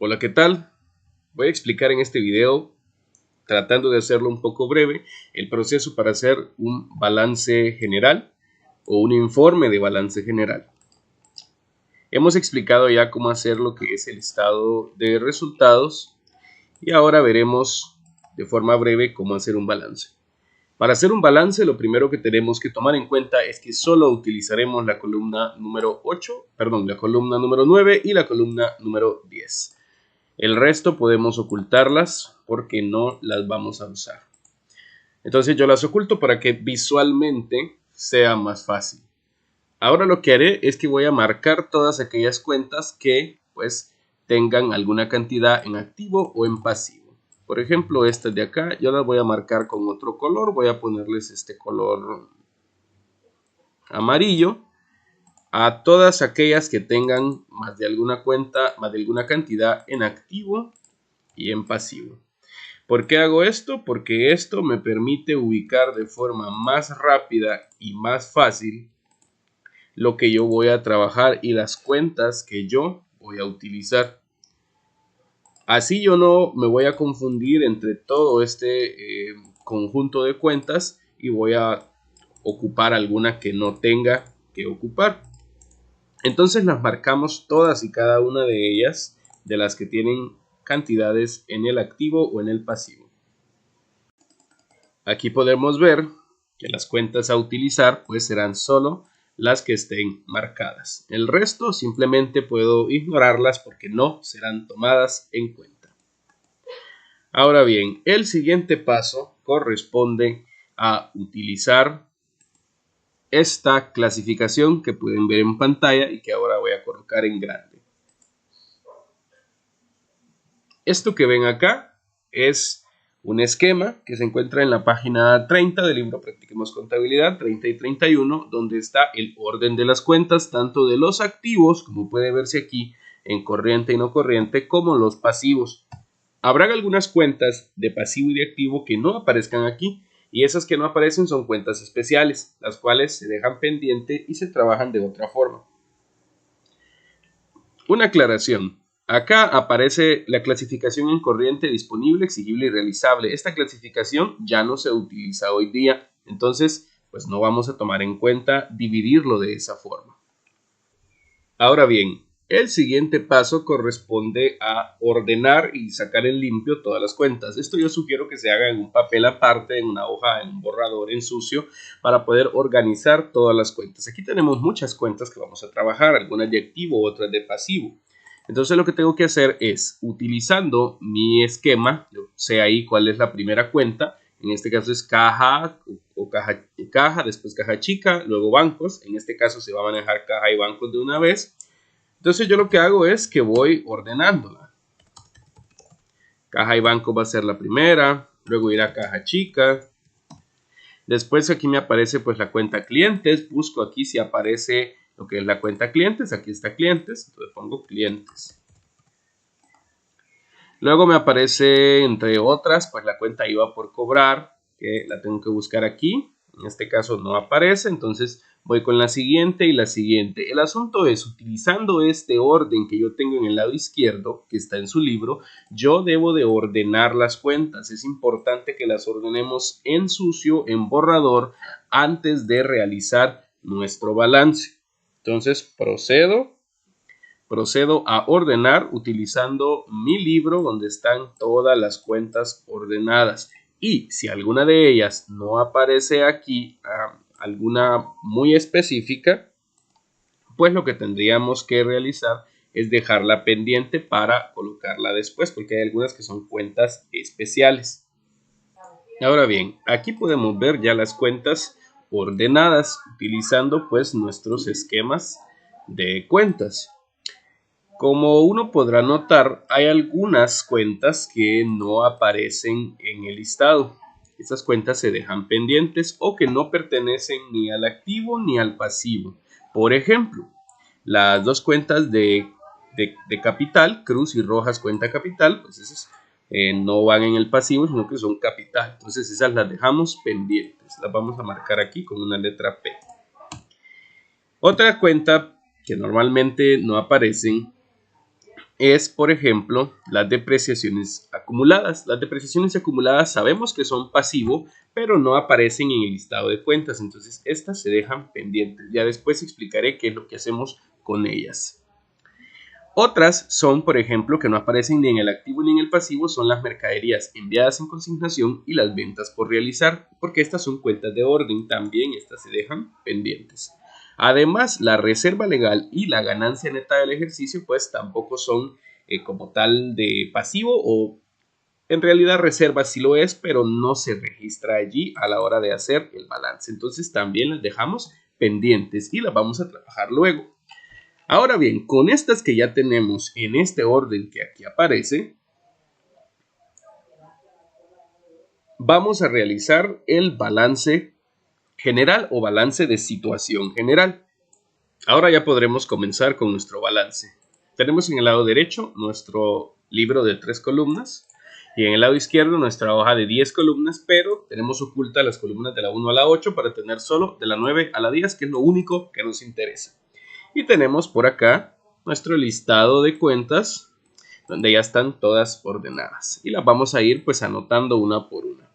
Hola, ¿qué tal? Voy a explicar en este video, tratando de hacerlo un poco breve, el proceso para hacer un balance general o un informe de balance general. Hemos explicado ya cómo hacer lo que es el estado de resultados y ahora veremos de forma breve cómo hacer un balance. Para hacer un balance, lo primero que tenemos que tomar en cuenta es que solo utilizaremos la columna número 9 y la columna número 10. El resto podemos ocultarlas porque no las vamos a usar. Entonces yo las oculto para que visualmente sea más fácil. Ahora lo que haré es que voy a marcar todas aquellas cuentas que pues tengan alguna cantidad en activo o en pasivo. Por ejemplo, estas de acá yo las voy a marcar con otro color. Voy a ponerles este color amarillo a todas aquellas que tengan más de alguna cantidad en activo y en pasivo. ¿Por qué hago esto? Porque esto me permite ubicar de forma más rápida y más fácil lo que yo voy a trabajar y las cuentas que yo voy a utilizar. Así yo no me voy a confundir entre todo este conjunto de cuentas y voy a ocupar alguna que no tenga que ocupar. Entonces las marcamos todas y cada una de ellas, de las que tienen cantidades en el activo o en el pasivo. Aquí podemos ver que las cuentas a utilizar pues serán solo las que estén marcadas. El resto simplemente puedo ignorarlas porque no serán tomadas en cuenta. Ahora bien, el siguiente paso corresponde a utilizar esta clasificación que pueden ver en pantalla y que ahora voy a colocar en grande. Esto que ven acá es un esquema que se encuentra en la página 30 del libro Practiquemos Contabilidad, 30 y 31, donde está el orden de las cuentas, tanto de los activos, como puede verse aquí, en corriente y no corriente, como los pasivos. Habrán algunas cuentas de pasivo y de activo que no aparezcan aquí, y esas que no aparecen son cuentas especiales, las cuales se dejan pendiente y se trabajan de otra forma. Una aclaración. Acá aparece la clasificación en corriente disponible, exigible y realizable. Esta clasificación ya no se utiliza hoy día, entonces pues no vamos a tomar en cuenta dividirlo de esa forma. Ahora bien, el siguiente paso corresponde a ordenar y sacar en limpio todas las cuentas. Esto yo sugiero que se haga en un papel aparte, en una hoja, en un borrador en sucio, para poder organizar todas las cuentas. Aquí tenemos muchas cuentas que vamos a trabajar, algunas de activo, otras de pasivo. Entonces lo que tengo que hacer es, utilizando mi esquema, yo sé ahí cuál es la primera cuenta. En este caso es caja o caja, después caja chica, luego bancos. En este caso se va a manejar caja y bancos de una vez. Entonces yo lo que hago es que voy ordenándola. Caja y banco va a ser la primera, luego irá caja chica. Después aquí me aparece pues la cuenta clientes. Busco aquí si aparece lo que es la cuenta clientes. Aquí está clientes, entonces pongo clientes. Luego me aparece, entre otras, pues la cuenta IVA por cobrar, que la tengo que buscar aquí. En este caso no aparece, entonces voy con la siguiente y la siguiente. El asunto es, utilizando este orden que yo tengo en el lado izquierdo, que está en su libro, yo debo de ordenar las cuentas. Es importante que las ordenemos en sucio, en borrador, antes de realizar nuestro balance. Entonces procedo a ordenar utilizando mi libro donde están todas las cuentas ordenadas. Y si alguna de ellas no aparece aquí, alguna muy específica, pues lo que tendríamos que realizar es dejarla pendiente para colocarla después, porque hay algunas que son cuentas especiales. Ahora bien, aquí podemos ver ya las cuentas ordenadas utilizando pues nuestros esquemas de cuentas. Como uno podrá notar, hay algunas cuentas que no aparecen en el listado. Estas cuentas se dejan pendientes o que no pertenecen ni al activo ni al pasivo. Por ejemplo, las dos cuentas de capital, Cruz y Rojas cuenta capital, pues esas no van en el pasivo, sino que son capital. Entonces esas las dejamos pendientes. Las vamos a marcar aquí con una letra P. Otra cuenta que normalmente no aparecen es, por ejemplo, las depreciaciones acumuladas. Las depreciaciones acumuladas sabemos que son pasivo, pero no aparecen en el listado de cuentas, entonces estas se dejan pendientes. Ya después explicaré qué es lo que hacemos con ellas. Otras son, por ejemplo, que no aparecen ni en el activo ni en el pasivo, son las mercaderías enviadas en consignación y las ventas por realizar, porque estas son cuentas de orden, también estas se dejan pendientes. Además, la reserva legal y la ganancia neta del ejercicio, pues tampoco son como tal de pasivo, o en realidad reserva sí lo es, pero no se registra allí a la hora de hacer el balance. Entonces también las dejamos pendientes y las vamos a trabajar luego. Ahora bien, con estas que ya tenemos en este orden que aquí aparece, vamos a realizar el balance general o balance de situación general. Ahora ya podremos comenzar con nuestro balance. Tenemos en el lado derecho nuestro libro de 3 columnas y en el lado izquierdo nuestra hoja de 10 columnas, pero tenemos ocultas las columnas de la 1 a la 8 para tener solo de la 9 a la 10, que es lo único que nos interesa. Y tenemos por acá nuestro listado de cuentas donde ya están todas ordenadas y las vamos a ir pues anotando una por una,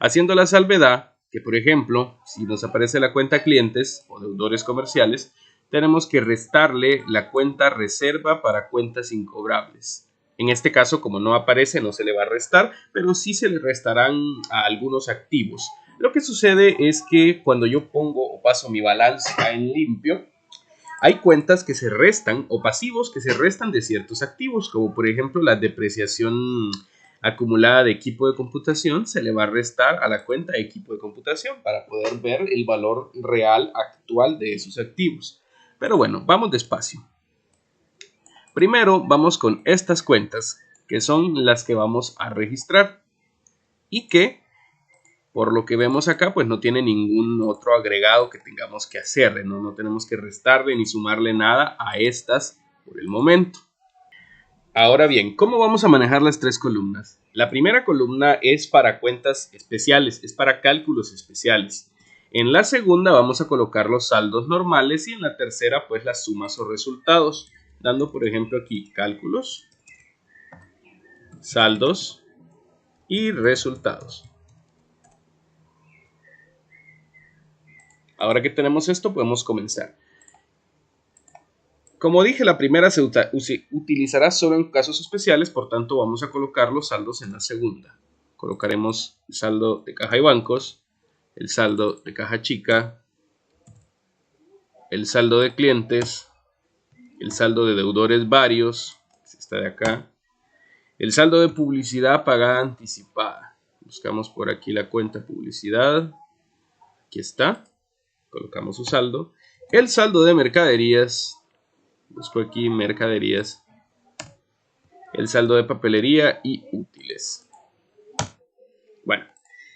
haciendo la salvedad que, por ejemplo, si nos aparece la cuenta clientes o deudores comerciales, tenemos que restarle la cuenta reserva para cuentas incobrables. En este caso, como no aparece, no se le va a restar, pero sí se le restarán a algunos activos. Lo que sucede es que cuando yo pongo o paso mi balance en limpio, hay cuentas que se restan o pasivos que se restan de ciertos activos, como por ejemplo la depreciación acumulada de equipo de computación se le va a restar a la cuenta de equipo de computación para poder ver el valor real actual de esos activos. Pero bueno, vamos despacio. Primero vamos con estas cuentas, que son las que vamos a registrar y que, por lo que vemos acá, pues no tiene ningún otro agregado que tengamos que hacerle, no tenemos que restarle ni sumarle nada a estas por el momento. Ahora bien, ¿cómo vamos a manejar las 3 columnas? La primera columna es para cuentas especiales, es para cálculos especiales. En la segunda vamos a colocar los saldos normales y en la tercera pues las sumas o resultados, dando por ejemplo aquí cálculos, saldos y resultados. Ahora que tenemos esto, podemos comenzar. Como dije, la primera se utilizará solo en casos especiales, por tanto vamos a colocar los saldos en la segunda. Colocaremos el saldo de caja y bancos, el saldo de caja chica, el saldo de clientes, el saldo de deudores varios, que está de acá, el saldo de publicidad pagada anticipada. Buscamos por aquí la cuenta publicidad, aquí está, colocamos su saldo, el saldo de mercaderías, busco aquí mercaderías, el saldo de papelería y útiles. Bueno,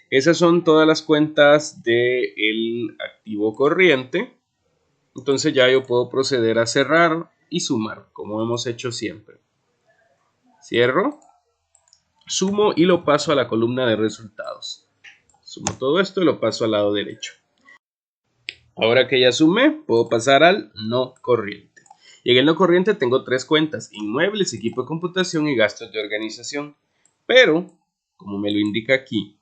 esas son todas las cuentas del activo corriente. Entonces ya yo puedo proceder a cerrar y sumar, como hemos hecho siempre. Cierro, sumo y lo paso a la columna de resultados. Sumo todo esto y lo paso al lado derecho. Ahora que ya sumé, puedo pasar al no corriente. Y en el no corriente tengo 3 cuentas: inmuebles, equipo de computación y gastos de organización. Pero, como me lo indica aquí,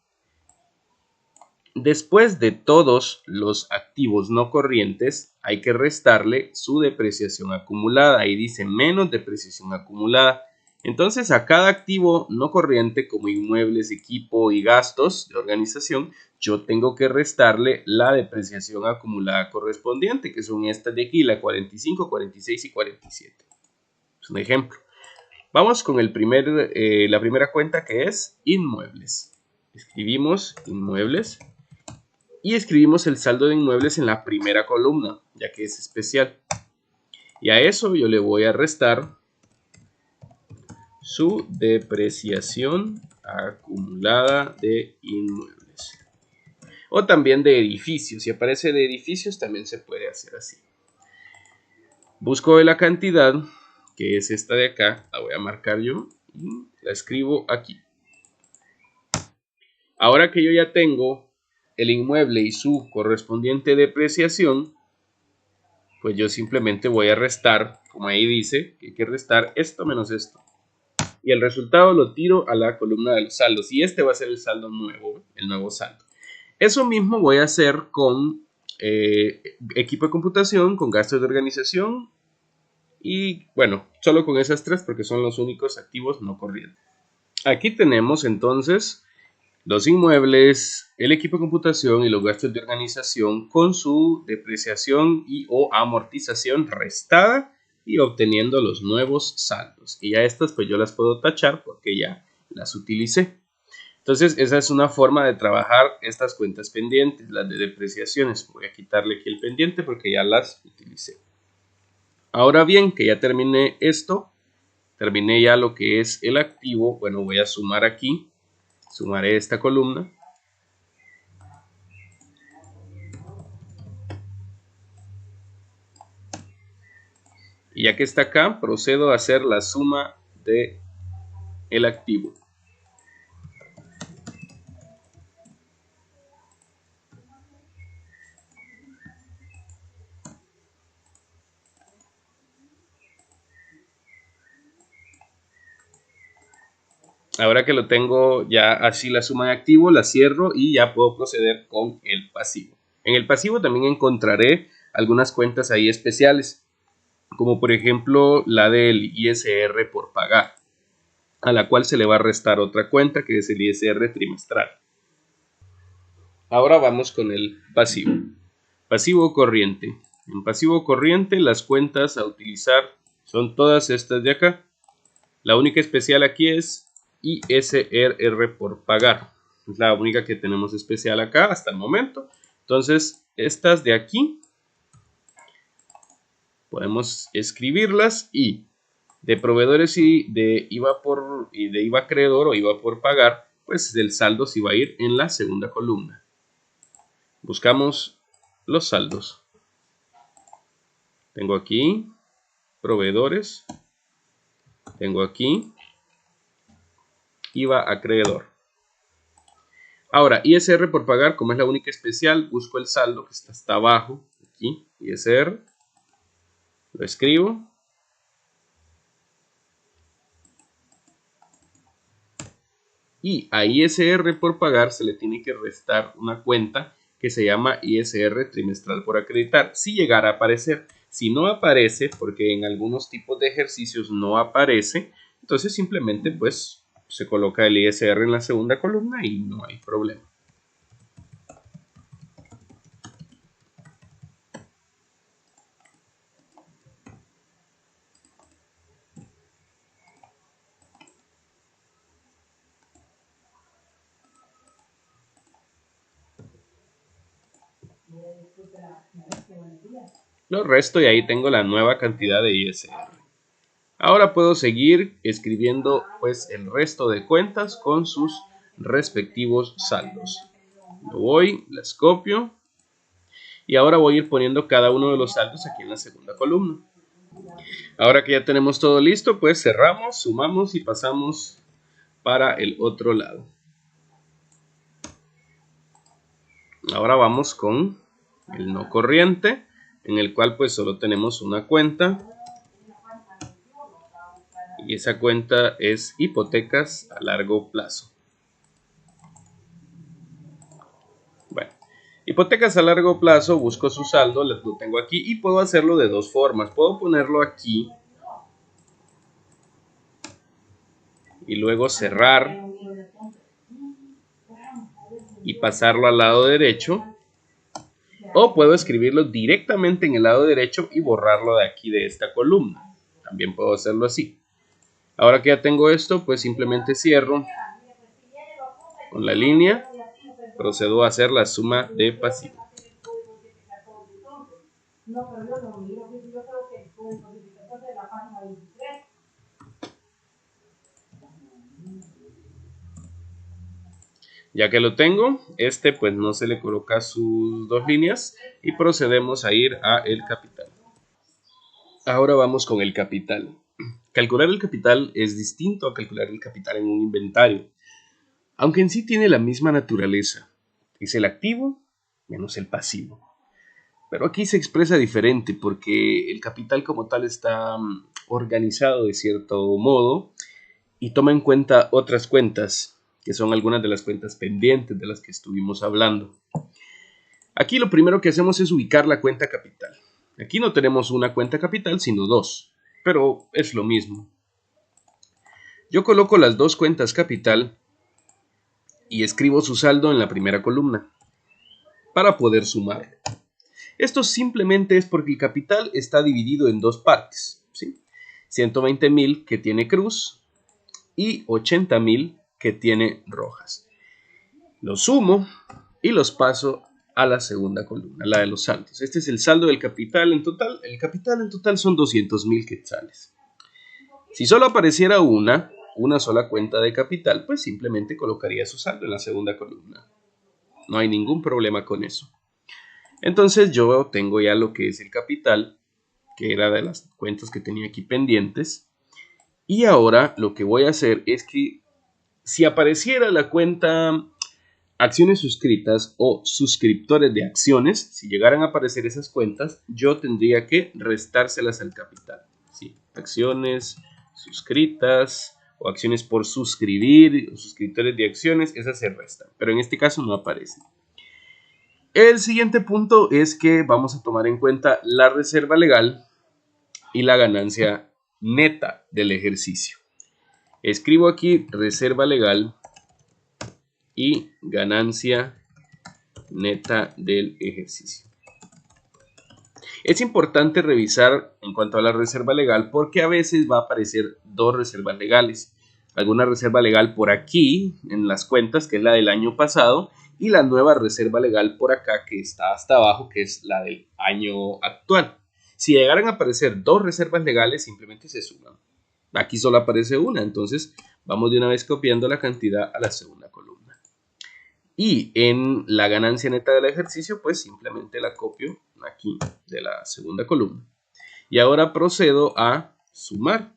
después de todos los activos no corrientes, hay que restarle su depreciación acumulada. Ahí dice menos depreciación acumulada. Entonces, a cada activo no corriente, como inmuebles, equipo y gastos de organización, yo tengo que restarle la depreciación acumulada correspondiente, que son estas de aquí, la 45, 46 y 47. Es un ejemplo. Vamos con la primera cuenta, que es inmuebles. Escribimos inmuebles y escribimos el saldo de inmuebles en la primera columna, ya que es especial. Y a eso yo le voy a restar su depreciación acumulada de inmuebles. O también de edificios. Si aparece de edificios, también se puede hacer así. Busco la cantidad, que es esta de acá, la voy a marcar yo y la escribo aquí. Ahora que yo ya tengo el inmueble y su correspondiente depreciación, pues yo simplemente voy a restar, como ahí dice, que hay que restar esto menos esto. Y el resultado lo tiro a la columna de los saldos. Y este va a ser el saldo nuevo, el nuevo saldo. Eso mismo voy a hacer con equipo de computación, con gastos de organización. Y bueno, solo con esas tres porque son los únicos activos no corrientes. Aquí tenemos entonces los inmuebles, el equipo de computación y los gastos de organización con su depreciación y o amortización restada y obteniendo los nuevos saldos. Y ya estas pues yo las puedo tachar porque ya las utilicé. Entonces esa es una forma de trabajar estas cuentas pendientes, las de depreciaciones. Voy a quitarle aquí el pendiente porque ya las utilicé. Ahora bien, que ya terminé esto, terminé ya lo que es el activo. Bueno, voy a sumar aquí. Sumaré esta columna. Y ya que está acá, procedo a hacer la suma de el activo. Ahora que lo tengo ya así la suma de activo, la cierro y ya puedo proceder con el pasivo. En el pasivo también encontraré algunas cuentas ahí especiales, como por ejemplo la del ISR por pagar, a la cual se le va a restar otra cuenta que es el ISR trimestral. Ahora vamos con el pasivo. Pasivo corriente. En pasivo corriente las cuentas a utilizar son todas estas de acá. La única especial aquí es ISRR por pagar. Es la única que tenemos especial acá hasta el momento. Entonces, estas de aquí podemos escribirlas y de proveedores y de IVA acreedor o IVA por pagar, pues el saldo sí va a ir en la segunda columna. Buscamos los saldos. Tengo aquí proveedores, tengo aquí IVA acreedor. Ahora, ISR por pagar, como es la única especial, busco el saldo que está hasta abajo, aquí, ISR, lo escribo. Y a ISR por pagar se le tiene que restar una cuenta que se llama ISR trimestral por acreditar, si llegara a aparecer. Si no aparece, porque en algunos tipos de ejercicios no aparece, entonces simplemente pues se coloca el ISR en la segunda columna y no hay problema. Lo resto y ahí tengo la nueva cantidad de ISR. Ahora puedo seguir escribiendo pues el resto de cuentas con sus respectivos saldos. Lo voy, las copio y ahora voy a ir poniendo cada uno de los saldos aquí en la segunda columna. Ahora que ya tenemos todo listo, pues cerramos, sumamos y pasamos para el otro lado. Ahora vamos con el no corriente, en el cual pues solo tenemos una cuenta. Y esa cuenta es hipotecas a largo plazo. Bueno, hipotecas a largo plazo, busco su saldo, lo tengo aquí y puedo hacerlo de dos formas. Puedo ponerlo aquí y luego cerrar y pasarlo al lado derecho. O puedo escribirlo directamente en el lado derecho y borrarlo de aquí de esta columna. También puedo hacerlo así. Ahora que ya tengo esto, pues simplemente cierro con la línea. Procedo a hacer la suma de pasivo. Ya que lo tengo, pues no se le coloca sus dos líneas y procedemos a ir a el capital. Ahora vamos con el capital. Calcular el capital es distinto a calcular el capital en un inventario, aunque en sí tiene la misma naturaleza. Es el activo menos el pasivo. Pero aquí se expresa diferente porque el capital como tal está organizado de cierto modo y toma en cuenta otras cuentas, que son algunas de las cuentas pendientes de las que estuvimos hablando. Aquí lo primero que hacemos es ubicar la cuenta capital. Aquí no tenemos una cuenta capital, sino dos, pero es lo mismo. Yo coloco las dos cuentas capital y escribo su saldo en la primera columna para poder sumarlo. Esto simplemente es porque el capital está dividido en dos partes, ¿sí? 120.000 que tiene cruz y 80.000 que tiene rojas. Los sumo y los paso a la segunda columna, la de los saldos. Este es el saldo del capital en total. El capital en total son 200.000 quetzales. Si solo apareciera una sola cuenta de capital, pues simplemente colocaría su saldo en la segunda columna. No hay ningún problema con eso. Entonces yo tengo ya lo que es el capital, que era de las cuentas que tenía aquí pendientes. Y ahora lo que voy a hacer es que si apareciera la cuenta acciones suscritas o suscriptores de acciones, si llegaran a aparecer esas cuentas, yo tendría que restárselas al capital. ¿Sí? Acciones suscritas o acciones por suscribir o suscriptores de acciones, esas se restan, pero en este caso no aparecen. El siguiente punto es que vamos a tomar en cuenta la reserva legal y la ganancia neta del ejercicio. Escribo aquí reserva legal y ganancia neta del ejercicio. Es importante revisar en cuanto a la reserva legal porque a veces va a aparecer dos reservas legales. Alguna reserva legal por aquí en las cuentas, que es la del año pasado, y la nueva reserva legal por acá, que está hasta abajo, que es la del año actual. Si llegaran a aparecer dos reservas legales, simplemente se suman. Aquí solo aparece una, entonces vamos de una vez copiando la cantidad a la segunda columna. Y en la ganancia neta del ejercicio, pues simplemente la copio aquí de la segunda columna. Y ahora procedo a sumar.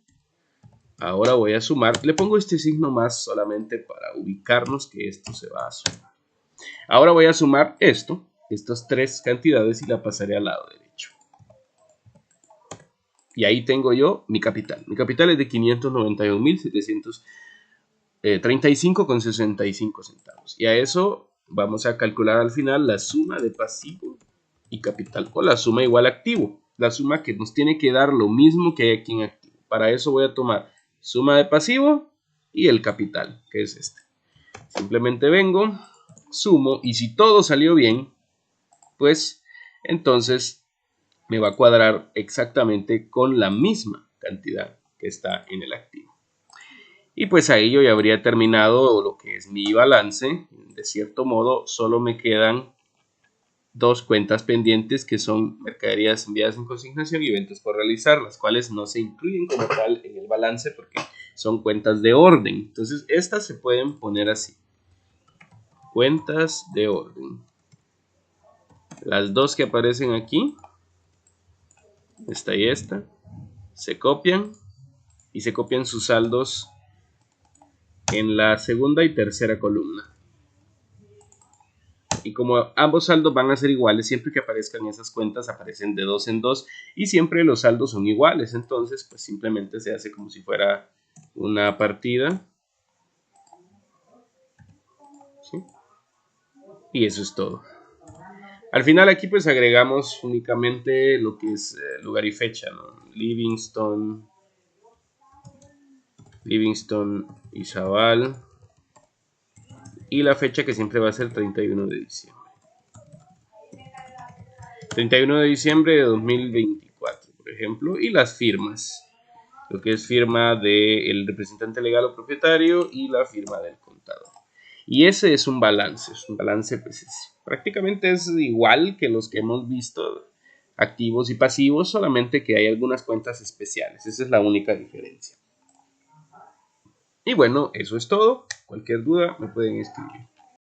Ahora voy a sumar. Le pongo este signo más solamente para ubicarnos que esto se va a sumar. Ahora voy a sumar estas tres cantidades y la pasaré al lado derecho. Y ahí tengo yo mi capital. Mi capital es de 591.735,65 centavos. Y a eso vamos a calcular al final la suma de pasivo y capital, o la suma igual activo, la suma que nos tiene que dar lo mismo que hay aquí en activo. Para eso voy a tomar suma de pasivo y el capital, que es este. Simplemente vengo, sumo, y si todo salió bien, pues entonces me va a cuadrar exactamente con la misma cantidad que está en el activo. Y pues ahí yo ya habría terminado lo que es mi balance. De cierto modo, solo me quedan dos cuentas pendientes que son mercaderías enviadas en consignación y ventas por realizar, las cuales no se incluyen como tal en el balance porque son cuentas de orden. Entonces estas se pueden poner así: cuentas de orden. Las dos que aparecen aquí, esta y esta, se copian y se copian sus saldos en la segunda y tercera columna. Y como ambos saldos van a ser iguales, siempre que aparezcan esas cuentas aparecen de dos en dos y siempre los saldos son iguales. Entonces pues simplemente se hace como si fuera una partida, ¿sí? Y eso es todo. Al final aquí pues agregamos únicamente lo que es lugar y fecha, ¿no? Livingston Izabal, y la fecha que siempre va a ser 31 de diciembre. 31 de diciembre de 2024, por ejemplo, y las firmas. Lo que es firma del representante legal o propietario y la firma del contador. Y ese es un balance. Pues prácticamente es igual que los que hemos visto, activos y pasivos, solamente que hay algunas cuentas especiales. Esa es la única diferencia. Y bueno, eso es todo. Cualquier duda me pueden escribir.